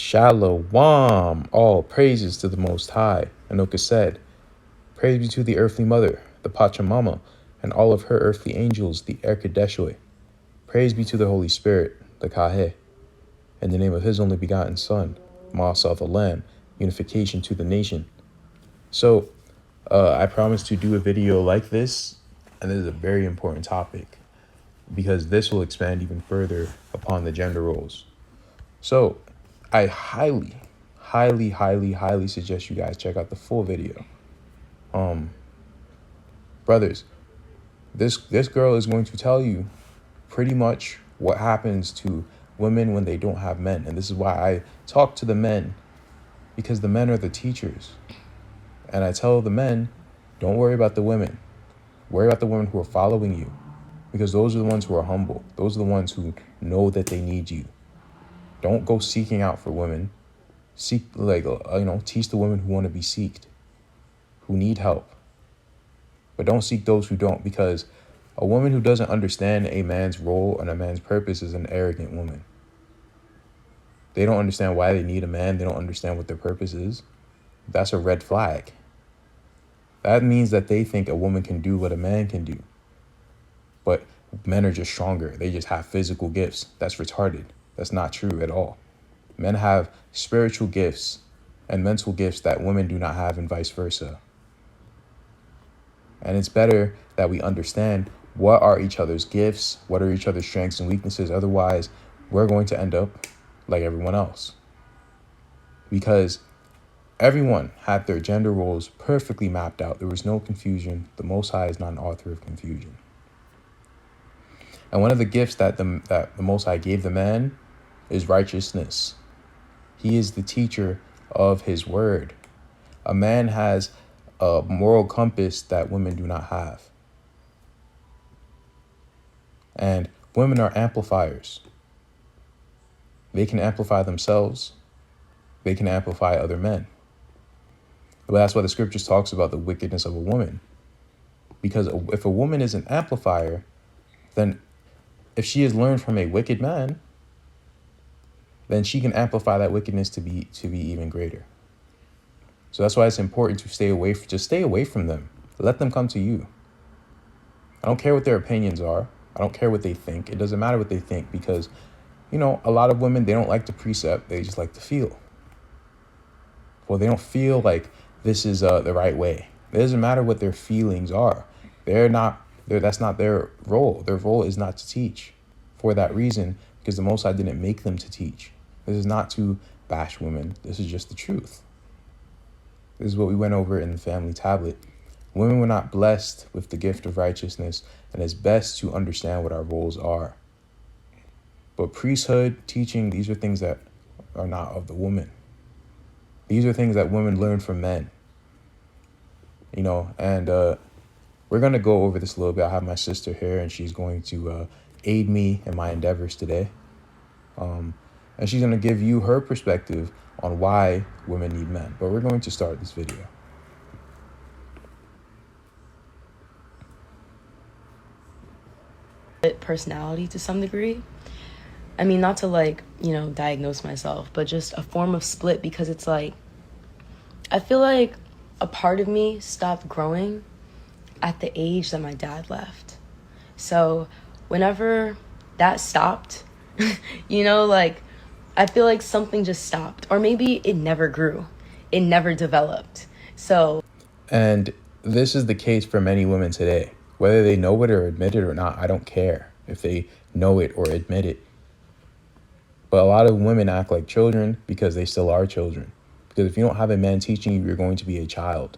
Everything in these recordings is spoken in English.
Shalom, all praises to the Most High. Anoka said, praise be to the earthly mother, the Pachamama, and all of her earthly angels, the Erkadeshwe. Praise be to the Holy Spirit, the Kahe, in the name of his only begotten Son, Motsah the Lamb, unification to the nation. So, I promised to do a video like this, and this is a very important topic, because this will expand even further upon the gender roles. So, I highly suggest you guys check out the full video. Brothers, this girl is going to tell you pretty much what happens to women when they don't have men. And this is why I talk to the men, because the men are the teachers. And I tell the men, don't worry about the women. Worry about the women who are following you, because those are the ones who are humble. Those are the ones who know that they need you. Don't go seeking out for women. Teach the women who want to be seeked, who need help. But don't seek those who don't, because a woman who doesn't understand a man's role and a man's purpose is an arrogant woman. They don't understand why they need a man. They don't understand what their purpose is. That's a red flag. That means that they think a woman can do what a man can do. But men are just stronger. They just have physical gifts. That's retarded. That's not true at all. Men have spiritual gifts and mental gifts that women do not have, and vice versa. And it's better that we understand what are each other's gifts, what are each other's strengths and weaknesses. Otherwise, we're going to end up like everyone else. Because everyone had their gender roles perfectly mapped out. There was no confusion. The Most High is not an author of confusion. And one of the gifts that the Most High gave the man is righteousness. He is the teacher of his word. A man has a moral compass that women do not have. And women are amplifiers. They can amplify themselves. They can amplify other men. But that's why the scriptures talks about the wickedness of a woman. Because if a woman is an amplifier, then if she has learned from a wicked man, then she can amplify that wickedness to be even greater. So that's why it's important to stay away from them. Let them come to you. I don't care what their opinions are. I don't care what they think. It doesn't matter what they think, because, a lot of women, they don't like the precept. They just like to feel. Well, they don't feel like this is the right way. It doesn't matter what their feelings are. That's not their role. Their role is not to teach for that reason, because the Most High didn't make them to teach. This is not to bash women. This is just the truth. This is what we went over in the family tablet. Women were not blessed with the gift of righteousness, and it's best to understand what our roles are. But priesthood, teaching, these are things that are not of the woman. These are things that women learn from men. And we're going to go over this a little bit. I have my sister here, and she's going to aid me in my endeavors today. And she's going to give you her perspective on why women need men. But we're going to start this video. Personality to some degree. I mean, not to diagnose myself, but just a form of split, because it's like, I feel like a part of me stopped growing at the age that my dad left. So whenever that stopped, I feel like something just stopped, or maybe it never grew. It never developed. And this is the case for many women today. Whether they know it or admit it or not, I don't care if they know it or admit it. But a lot of women act like children because they still are children. Because if you don't have a man teaching you, you're going to be a child.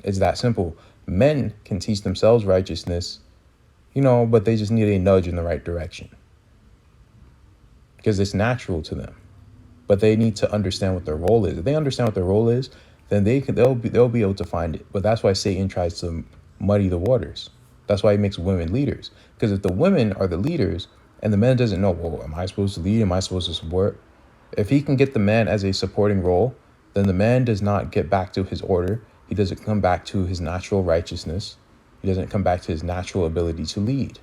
It's that simple. Men can teach themselves righteousness, but they just need a nudge in the right direction, because it's natural to them. But they need to understand what their role is. If they understand what their role is, then they'll be able to find it. But that's why Satan tries to muddy the waters. That's why he makes women leaders. Because if the women are the leaders and the man doesn't know, well, am I supposed to lead? Am I supposed to support? If he can get the man as a supporting role, then the man does not get back to his order. He doesn't come back to his natural righteousness. He doesn't come back to his natural ability to lead.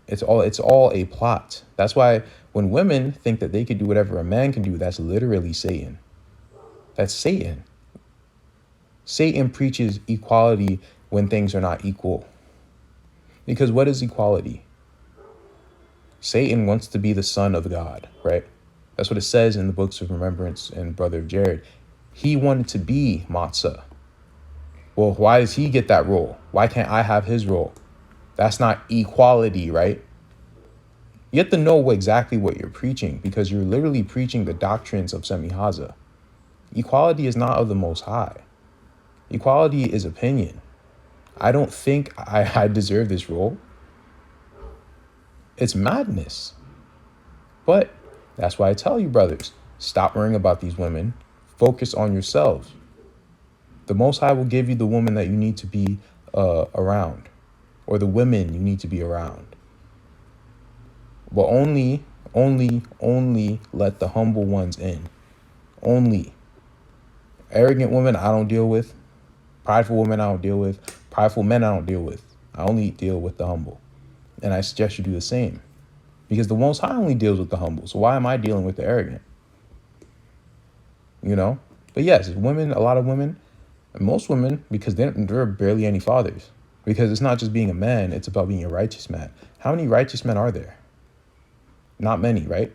It's all a plot. That's why when women think that they could do whatever a man can do, that's literally Satan. That's Satan. Satan preaches equality when things are not equal. Because what is equality? Satan wants to be the son of God, right? That's what it says in the books of remembrance and Brother of Jared. He wanted to be Motsah. Well, why does he get that role? Why can't I have his role? That's not equality, right? You have to know exactly what you're preaching, because you're literally preaching the doctrines of Semihaza. Equality is not of the Most High. Equality is opinion. I don't think I deserve this role. It's madness. But that's why I tell you, brothers, stop worrying about these women. Focus on yourselves. The Most High will give you the woman that you need to be around, or the women you need to be around. But only let the humble ones in. Only. Arrogant women I don't deal with. Prideful women I don't deal with. Prideful men I don't deal with. I only deal with the humble. And I suggest you do the same. Because the Most High only deals with the humble. So why am I dealing with the arrogant? You know? But yes, women, a lot of women, most women, because there are barely any fathers. Because it's not just being a man, it's about being a righteous man. How many righteous men are there? Not many, right?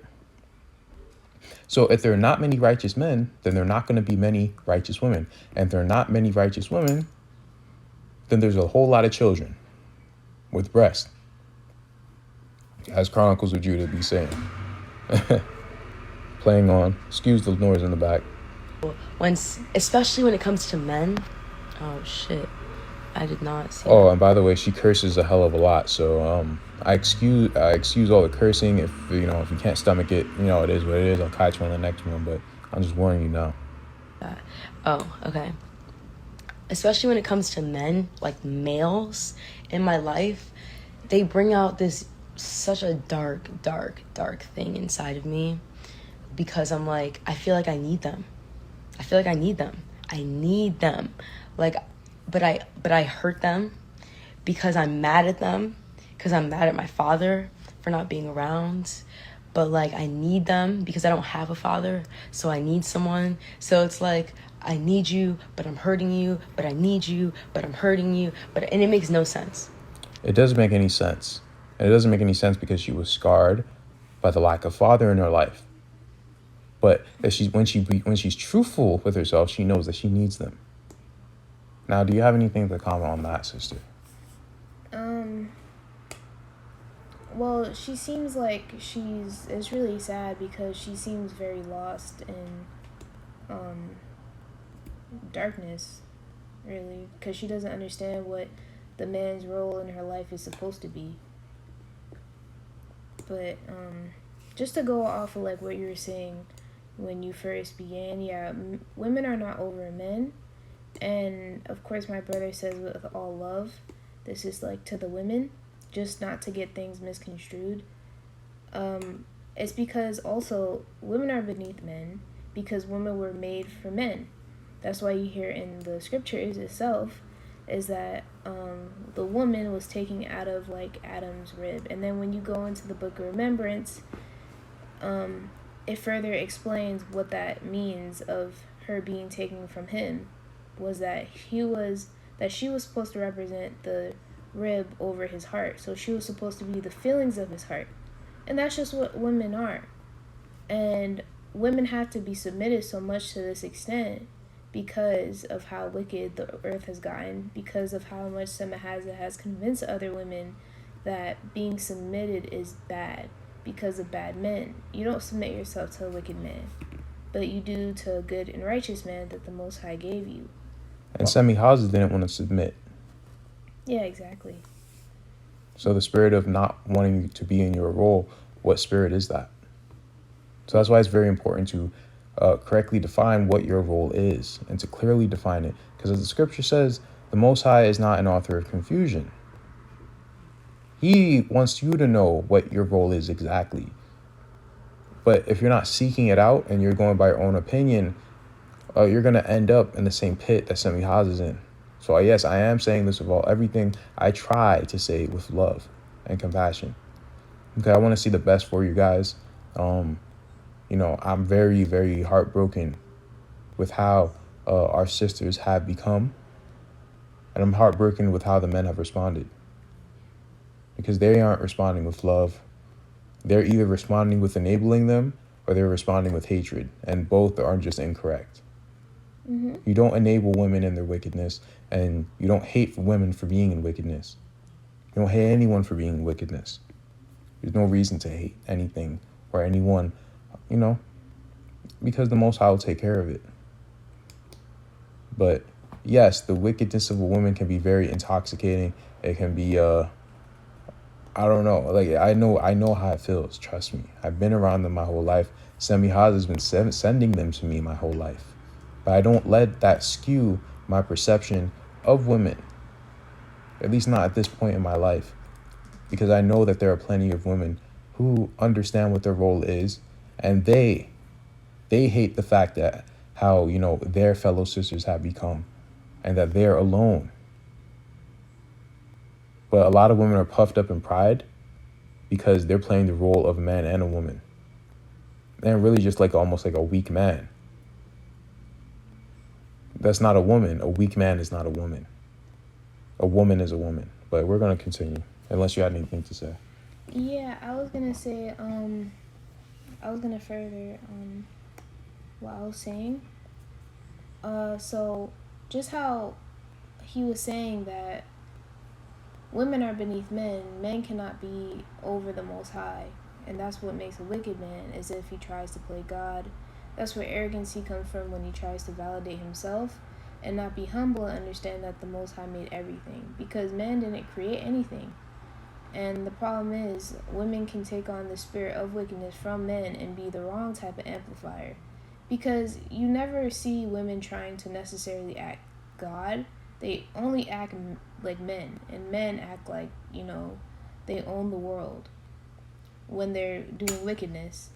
So if there are not many righteous men, then there are not going to be many righteous women. And if there are not many righteous women, then there's a whole lot of children with breast. As Chronicles of Judah be saying. Playing on. Excuse the noise in the back. Especially when it comes to men. Oh, shit. I did not see Oh, and by the way, she curses a hell of a lot. So I excuse all the cursing. If you can't stomach it, it is what it is. I'll catch you on the next one, but I'm just warning you now. Oh, okay. Especially when it comes to men, like males in my life, they bring out such a dark thing inside of me, because I'm like, I feel like I need them. I need them. Like, but I hurt them because I'm mad at them, because I'm mad at my father for not being around. But like, I need them because I don't have a father, so I need someone. So it's like, I need you, but I'm hurting you, but I need you, but I'm hurting you, and it makes no sense. It doesn't make any sense. And it doesn't make any sense because she was scarred by the lack of father in her life. But when she's truthful with herself, she knows that she needs them. Now, do you have anything to comment on that, sister? Well, she seems like it's really sad because she seems very lost in darkness, really, because she doesn't understand what the man's role in her life is supposed to be. But just to go off of like what you were saying when you first began, yeah, women are not over men. And of course my brother says with all love, this is like to the women, just not to get things misconstrued. It's because also women are beneath men because women were made for men. That's why you hear in the scriptures itself is that the woman was taken out of like Adam's rib. And then when you go into the book of remembrance, it further explains what that means of her being taken from him, was that she was supposed to represent the rib over his heart. So she was supposed to be the feelings of his heart. And that's just what women are. And women have to be submitted so much to this extent because of how wicked the earth has gotten, because of how much Semihaza has convinced other women that being submitted is bad because of bad men. You don't submit yourself to a wicked man, but you do to a good and righteous man that the Most High gave you. And Semihaza didn't want to submit. Yeah, exactly. So the spirit of not wanting to be in your role, what spirit is that? So that's why it's very important to correctly define what your role is and to clearly define it. Because as the scripture says, the Most High is not an author of confusion. He wants you to know what your role is exactly. But if you're not seeking it out and you're going by your own opinion, you're going to end up in the same pit that Semihaza is in. So yes, I am saying this with everything I try to say with love and compassion. Okay, I want to see the best for you guys. I'm very, very heartbroken with how our sisters have become. And I'm heartbroken with how the men have responded. Because they aren't responding with love. They're either responding with enabling them or they're responding with hatred. And both are just incorrect. Mm-hmm. You don't enable women in their wickedness, and you don't hate women for being in wickedness. You don't hate anyone for being in wickedness. There's no reason to hate anything or anyone, because the Most High will take care of it. But yes, the wickedness of a woman can be very intoxicating. It can be, I don't know. Like, I know how it feels. Trust me. I've been around them my whole life. Semihaz has been sending them to me my whole life. But I don't let that skew my perception of women, at least not at this point in my life, because I know that there are plenty of women who understand what their role is, and they hate the fact that how, their fellow sisters have become, and that they're alone. But a lot of women are puffed up in pride because they're playing the role of a man and a woman. And really just almost like a weak man. That's not a woman. A weak man is not a woman. A woman is a woman. But we're going to continue, unless you had anything to say. Yeah, I was gonna say, I was gonna further what I was saying. So just how he was saying that women are beneath men, men cannot be over the Most High, and that's what makes a wicked man, is if he tries to play God. That's where arrogance comes from, when he tries to validate himself and not be humble and understand that the Most High made everything, because man didn't create anything. And the problem is, women can take on the spirit of wickedness from men and be the wrong type of amplifier. Because you never see women trying to necessarily act God. They only act like men. And men act like, they own the world when they're doing wickedness.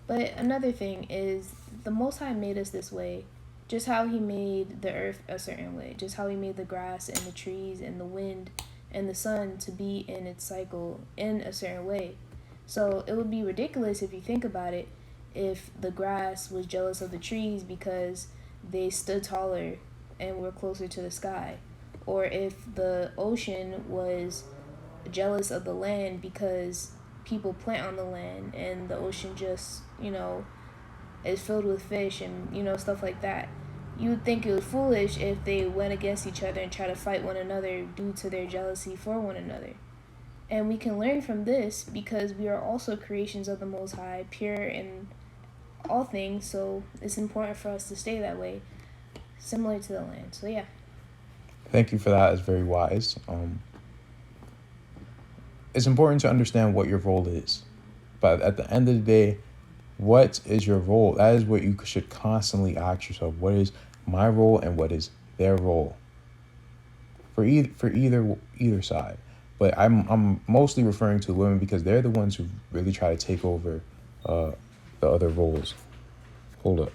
But another thing is, the Most High made us this way. Just how he made the earth a certain way. Just how he made the grass and the trees and the wind and the sun to be in its cycle in a certain way. So it would be ridiculous, if you think about it, if the grass was jealous of the trees because they stood taller and were closer to the sky. Or if the ocean was jealous of the land because people plant on the land and the ocean just, is filled with fish and, stuff like that. You would think it was foolish if they went against each other and tried to fight one another due to their jealousy for one another. And we can learn from this because we are also creations of the Most High, pure in all things, so it's important for us to stay that way, similar to the land. So yeah. Thank you for that. It's very wise. It's important to understand what your role is. But at the end of the day, what is your role? That is what you should constantly ask yourself. What is my role and what is their role? For either side. But I'm mostly referring to women because they're the ones who really try to take over the other roles. Hold up.